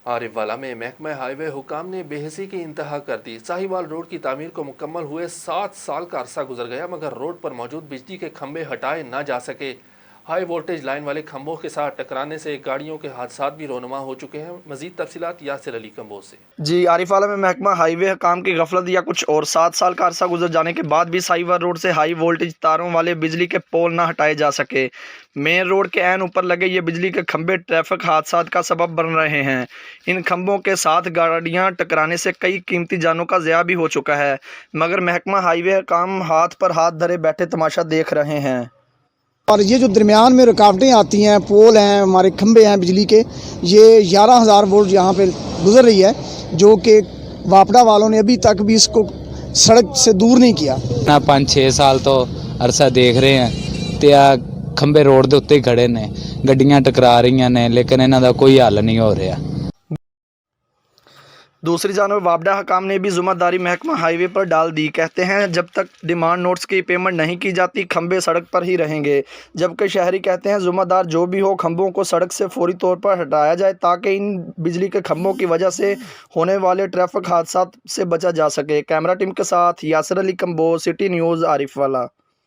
आरिफवाला में महकमा हाईवे हुकाम ने बेहसी की इंतहा कर दी। साहिवाल रोड की तामीर को मुकम्मल हुए 7 साल का अरसा गुजर गया, मगर रोड पर मौजूद बिजली के खंभे हटाए ना जा सके। हाई वोल्टेज लाइन वाले खंभों के साथ टकराने से गाड़ियों के हादसात भी रोनुमा हो चुके हैं। मजीद तफसीलात यासिर अली कंबोज से। जी, आरिफवाला में महकमा हाईवे काम की गफलत या कुछ और 7 साल का अरसा गुजर जाने के बाद भी साहिवाल रोड से हाई वोल्टेज तारों वाले बिजली के पोल ना हटाए जा सके। मेन रोड के ऐन ऊपर लगे ये बिजली के खंभे ट्रैफिक हादसात का सबब बन रहे हैं। इन खंभों के साथ गाड़ियां टकराने से कई कीमती जानों का ज़या भी हो चुका है, मगर महकमा हाईवे काम हाथ पर हाथ धरे बैठे तमाशा देख रहे हैं। और ये जो दरमियान में रुकावटें आती हैं, पोल हैं, हमारे खंभे हैं बिजली के, ये 11,000 वोल्ट यहाँ पे गुजर रही है, जो कि वापडा वालों ने अभी तक भी इसको सड़क से दूर नहीं किया। 5-6 साल तो अरसा देख रहे हैं तो आ खंभे रोड के उत्ते ही खड़े ने, गड्डियां टकरा रही ने, लेकिन इन्हां दा कोई हल नहीं हो रहा। दूसरी जानब वापडा हकाम ने भी ज़िम्मेदारी महकमा हाईवे पर डाल दी। कहते हैं जब तक डिमांड नोट्स की पेमेंट नहीं की जाती खंभे सड़क पर ही रहेंगे, जबकि शहरी कहते हैं ज़िम्मेदार जो भी हो खंभों को सड़क से फौरी तौर पर हटाया जाए ताकि इन बिजली के खंभों की वजह से होने वाले ट्रैफिक हादसा से बचा जा सके। कैमरा टीम के साथ यासिर अली कंबोज, सिटी न्यूज़, आरिफवाला।